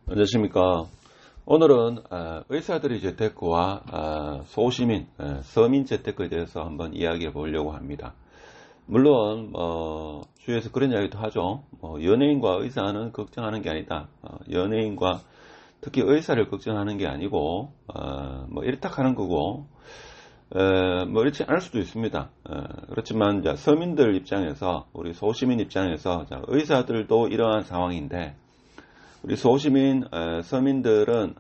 안녕하십니까. 오늘은 의사들의 재테크와 소시민, 서민 재테크에 대해서 한번 이야기해 보려고 합니다. 물론 주위에서 그런 이야기도 하죠. 연예인과 의사는 걱정하는 게 아니다. 연예인과 특히 의사를 걱정하는 게 아니고 이렇다 하는 거고 이렇지 않을 수도 있습니다. 그렇지만 이제 서민들 입장에서, 우리 소시민 입장에서, 의사들도 이러한 상황인데, 우리 소시민 서민들은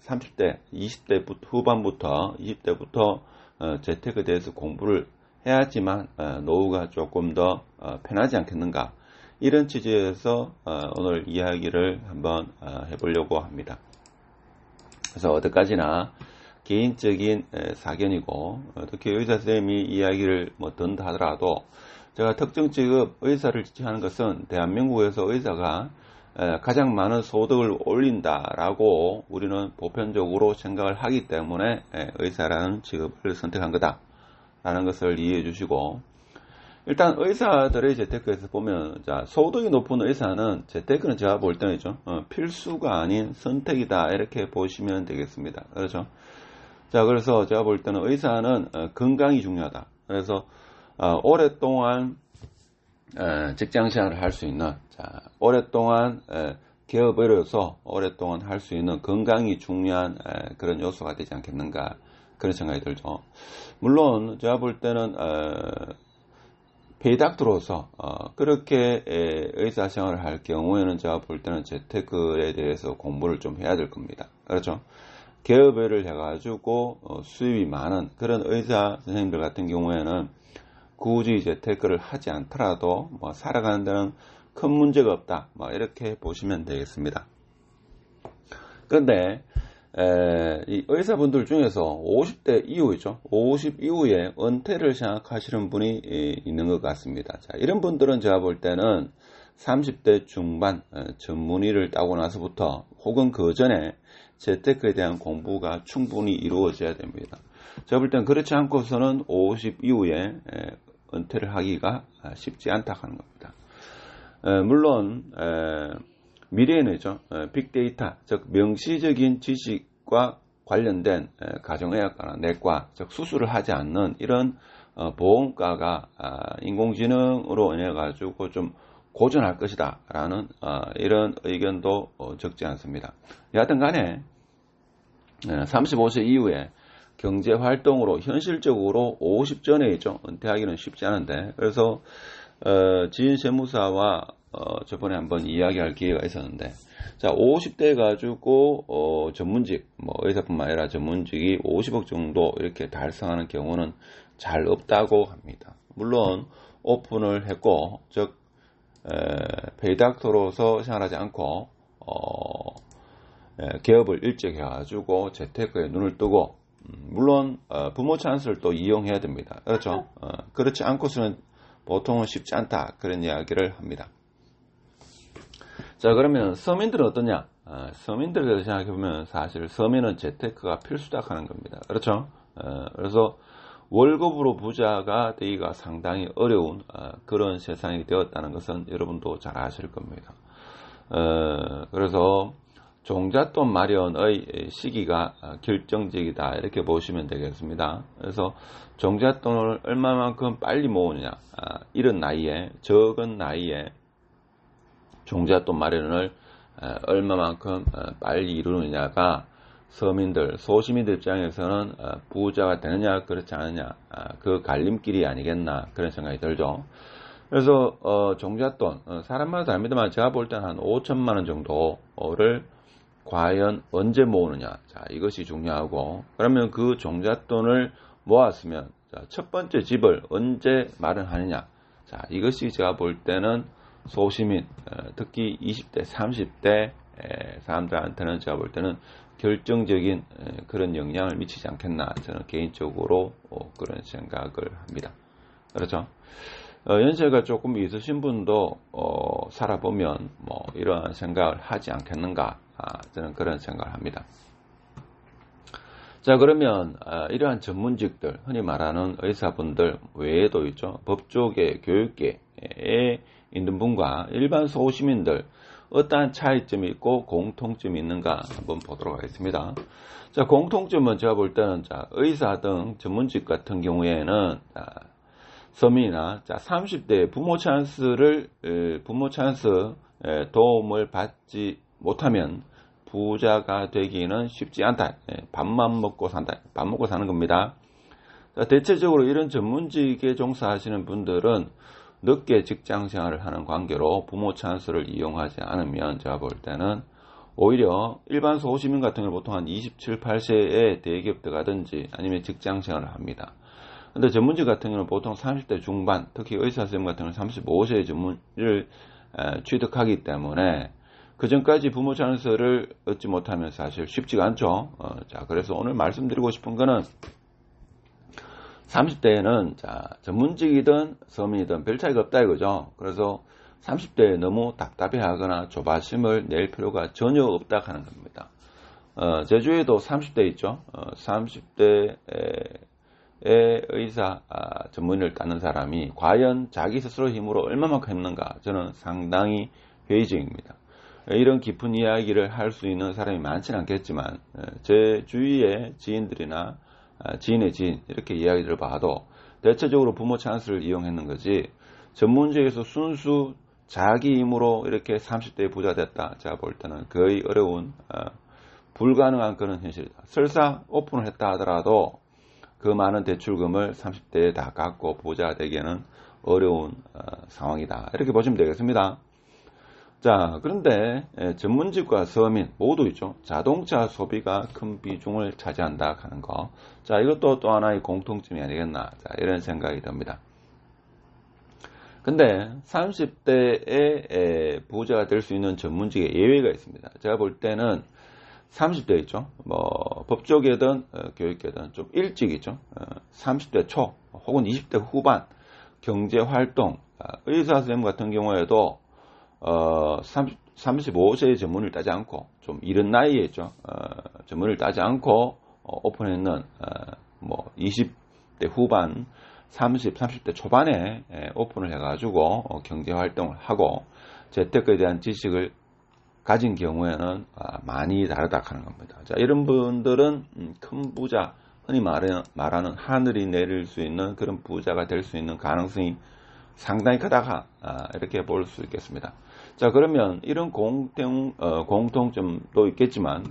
30대, 20대 후반부터 20대부터 재테크에 대해서 공부를 해야지만 노후가 조금 더 편하지 않겠는가, 이런 취지에서 오늘 이야기를 한번 해보려고 합니다. 그래서 어디까지나 개인적인 사견이고, 특히 의사 선생님이 이야기를 든다 하더라도, 제가 특정 직업 의사를 지칭하는 것은 대한민국에서 의사가 가장 많은 소득을 올린다라고 우리는 보편적으로 생각을 하기 때문에 의사라는 직업을 선택한 거다라는 것을 이해해 주시고, 일단 의사들의 재테크에서 보면, 소득이 높은 의사는 재테크는 제가 볼 때는죠, 필수가 아닌 선택이다, 이렇게 보시면 되겠습니다. 그렇죠? 그래서 제가 볼 때는 의사는 건강이 중요하다. 그래서 오랫동안 직장 생활을 할 수 있는, 오랫동안 기업으로서 오랫동안 할 수 있는 건강이 중요한 그런 요소가 되지 않겠는가, 그런 생각이 들죠. 물론 제가 볼 때는 페이닥터로서 그렇게 의사 생활을 할 경우에는 제가 볼 때는 재테크에 대해서 공부를 좀 해야 될 겁니다. 그렇죠? 개업을 해가지고 수입이 많은 그런 의사 선생님들 같은 경우에는 굳이 재테크를 하지 않더라도 살아가는 데는 큰 문제가 없다, 이렇게 보시면 되겠습니다. 그런데 이 의사분들 중에서 50대 이후이죠, 50 이후에 은퇴를 생각하시는 분이 있는 것 같습니다. 이런 분들은 제가 볼 때는 30대 중반 전문의를 따고 나서부터, 혹은 그 전에 재테크에 대한 공부가 충분히 이루어져야 됩니다. 제가 볼 때는 그렇지 않고서는 50 이후에 은퇴를 하기가 쉽지 않다 하는 겁니다. 물론 미래에는죠, 빅데이터, 즉 명시적인 지식과 관련된 가정의학과나 내과, 즉 수술을 하지 않는 이런 보험과가 인공지능으로 인해 가지고 좀 고전할 것이다 라는 이런 의견도 적지 않습니다. 여하튼 간에 35세 이후에 경제활동으로 현실적으로 50 전에죠, 은퇴하기는 쉽지 않은데, 그래서 지인 세무사와 저번에 한번 이야기할 기회가 있었는데, 50대 가지고 전문직, 의사뿐만 아니라 전문직이 50억 정도 이렇게 달성하는 경우는 잘 없다고 합니다. 물론 오픈을 했고, 즉 페이닥터로서 생활하지 않고 개업을 일찍 해가지고 재테크에 눈을 뜨고, 물론 부모 찬스를 또 이용해야 됩니다. 그렇죠? 그렇지 않고서는 보통은 쉽지 않다, 그런 이야기를 합니다. 그러면 서민들은 어떠냐? 서민들에 대해서 생각해보면 사실 서민은 재테크가 필수다 하는 겁니다. 그렇죠? 그래서 월급으로 부자가 되기가 상당히 어려운 그런 세상이 되었다는 것은 여러분도 잘 아실 겁니다. 그래서 종잣돈 마련의 시기가 결정적이다, 이렇게 보시면 되겠습니다. 그래서 종잣돈을 얼마만큼 빨리 모으느냐, 이런 나이에, 적은 나이에 종잣돈 마련을 얼마만큼 빨리 이루느냐가 서민들, 소시민들 입장에서는 부자가 되느냐 그렇지 않느냐, 그 갈림길이 아니겠나, 그런 생각이 들죠. 그래서 종잣돈, 사람마다 다릅니다만 제가 볼 때는 한 5천만 원 정도를 과연 언제 모으느냐, 이것이 중요하고, 그러면 그 종잣돈을 모았으면 첫 번째 집을 언제 마련하느냐, 이것이 제가 볼 때는 소시민, 특히 20대, 30대 사람들한테는 제가 볼 때는 결정적인 그런 영향을 미치지 않겠나, 저는 개인적으로 그런 생각을 합니다. 그렇죠? 연세가 조금 있으신 분도 살아보면 이러한 생각을 하지 않겠는가, 저는 그런 생각을 합니다. 그러면 이러한 전문직들, 흔히 말하는 의사분들 외에도 있죠, 법조계, 교육계에 있는 분과 일반 소시민들, 어떠한 차이점이 있고 공통점이 있는가 한번 보도록 하겠습니다. 자, 공통점은 제가 볼 때는 자, 의사 등 전문직 같은 경우에는 자, 서민이나 자, 30대 부모 찬스를 부모 찬스 도움을 받지 못하면 부자가 되기는 쉽지 않다. 밥만 먹고 산다. 밥 먹고 사는 겁니다. 자, 대체적으로 이런 전문직에 종사하시는 분들은 늦게 직장 생활을 하는 관계로 부모 찬스를 이용하지 않으면 제가 볼 때는 오히려 일반 소시민 같은 경우는 보통 한 27, 8세에 대기업 들어가든지 아니면 직장 생활을 합니다. 근데 전문직 같은 경우는 보통 30대 중반, 특히 의사 선생님 같은 경우는 35세의 전문을 취득하기 때문에 그 전까지 부모 찬스를 얻지 못하면 사실 쉽지가 않죠. 자, 그래서 오늘 말씀드리고 싶은 거는 30대에는 자, 전문직이든 서민이든 별 차이가 없다 이거죠. 그래서 30대에 너무 답답해하거나 조바심을 낼 필요가 전혀 없다 하는 겁니다. 제주에도 30대 있죠. 30대에 의사 전문의를 따는 사람이 과연 자기 스스로 힘으로 얼마만큼 했는가 저는 상당히 회의적입니다. 이런 깊은 이야기를 할 수 있는 사람이 많지는 않겠지만 제 주위의 지인들이나 지인의 지인 이렇게 이야기를 봐도 대체적으로 부모 찬스를 이용했는 거지 전문직에서 순수 자기 힘으로 이렇게 30대에 부자 됐다 제가 볼 때는 거의 어려운 불가능한 그런 현실이다. 설사 오픈을 했다 하더라도 그 많은 대출금을 30대에 다 갚고 부자가 되기에는 어려운 상황이다. 이렇게 보시면 되겠습니다. 자, 그런데 전문직과 서민 모두 있죠. 자동차 소비가 큰 비중을 차지한다 하는 거. 자, 이것도 또 하나의 공통점이 아니겠나. 자, 이런 생각이 듭니다. 근데 30대에 부자가 될 수 있는 전문직의 예외가 있습니다. 제가 볼 때는 30대 있죠. 뭐 법조계든 교육계든 좀 일찍이죠. 30대 초 혹은 20대 후반 경제활동 의사 선생님 같은 경우에도 35세의 전문을 따지 않고 좀 이른 나이에 있죠. 전문을 따지 않고 오픈했는 뭐 20대 후반 30대 초반에 오픈을 해가지고 경제활동을 하고 재테크에 대한 지식을 가진 경우에는 많이 다르다 하는 겁니다. 자, 이런 분들은 큰 부자, 흔히 말하는 하늘이 내릴 수 있는 그런 부자가 될 수 있는 가능성이 상당히 크다 이렇게 볼 수 있겠습니다. 자, 그러면 이런 공통점도 있겠지만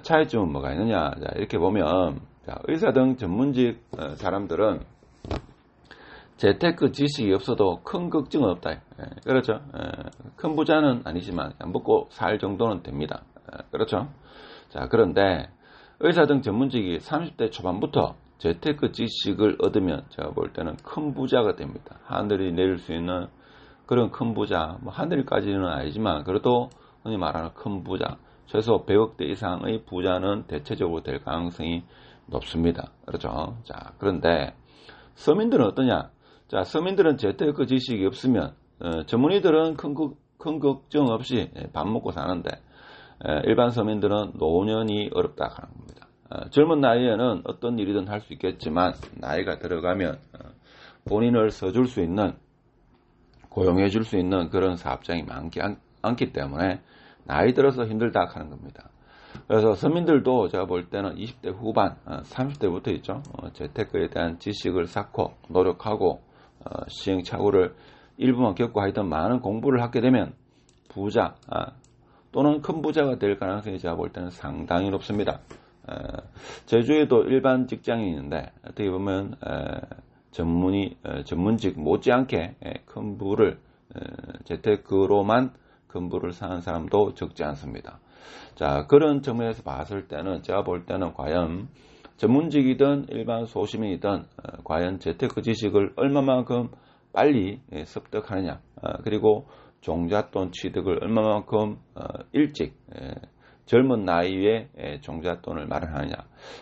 차이점은 뭐가 있느냐. 자, 이렇게 보면 자, 의사 등 전문직 사람들은 재테크 지식이 없어도 큰 걱정은 없다. 그렇죠. 큰 부자는 아니지만 먹고 살 정도는 됩니다. 그렇죠. 자, 그런데 의사 등 전문직이 30대 초반부터 재테크 지식을 얻으면 제가 볼 때는 큰 부자가 됩니다. 하늘이 내릴 수 있는 그런 큰 부자, 뭐 하늘까지는 아니지만 그래도 흔히 말하는 큰 부자, 최소 100억대 이상의 부자는 대체적으로 될 가능성이 높습니다. 그렇죠. 자, 그런데 서민들은 어떠냐? 자, 서민들은 재테크 지식이 없으면 전문의들은 큰 걱정 없이 밥 먹고 사는데 일반 서민들은 노년이 어렵다 하는 겁니다. 젊은 나이에는 어떤 일이든 할 수 있겠지만 나이가 들어가면 본인을 써줄 수 있는 고용해 줄 수 있는 그런 사업장이 많지 않기 때문에 나이 들어서 힘들다 하는 겁니다. 그래서 서민들도 제가 볼 때는 20대 후반 30대부터 있죠. 재테크에 대한 지식을 쌓고 노력하고 시행착오를 일부만 겪고 하여튼 많은 공부를 하게 되면 부자 또는 큰 부자가 될 가능성이 제가 볼 때는 상당히 높습니다. 제주에도 일반 직장이 있는데 어떻게 보면 전문직 못지않게 큰 부를 재테크로만 큰 부를 사는 사람도 적지 않습니다. 자, 그런 측면에서 봤을 때는 제가 볼 때는 과연 전문직이든 일반 소시민이든 과연 재테크 지식을 얼마만큼 빨리 습득하느냐, 그리고 종잣돈 취득을 얼마만큼 일찍 젊은 나이에 종잣돈을 마련하느냐.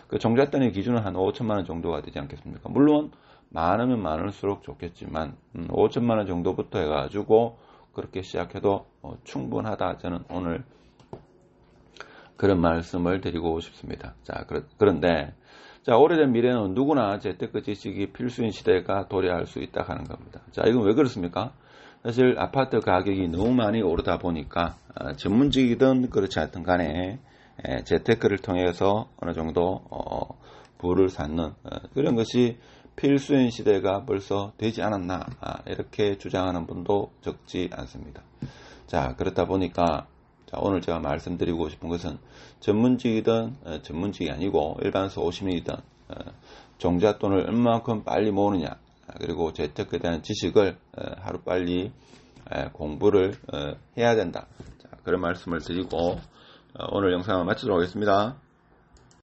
그 종잣돈의 기준은 한 5천만 원 정도가 되지 않겠습니까? 물론 많으면 많을수록 좋겠지만 5천만 원 정도부터 해가지고 그렇게 시작해도 충분하다. 저는 오늘 그런 말씀을 드리고 싶습니다. 자, 그런데 자, 오래된 미래는 누구나 재테크 지식이 필수인 시대가 도래할 수 있다 하는 겁니다. 자, 이건 왜 그렇습니까? 사실 아파트 가격이 너무 많이 오르다 보니까 전문직이든 그렇지 않든 간에 재테크를 통해서 어느 정도 부를 쌓는 그런 것이 필수인 시대가 벌써 되지 않았나 이렇게 주장하는 분도 적지 않습니다. 자, 그렇다 보니까 오늘 제가 말씀드리고 싶은 것은 전문직이든 전문직이 아니고 일반 소시민이든 종잣돈을 얼마만큼 빨리 모으느냐, 그리고 재테크에 대한 지식을 하루빨리 공부를 해야 된다. 자, 그런 말씀을 드리고 오늘 영상을 마치도록 하겠습니다.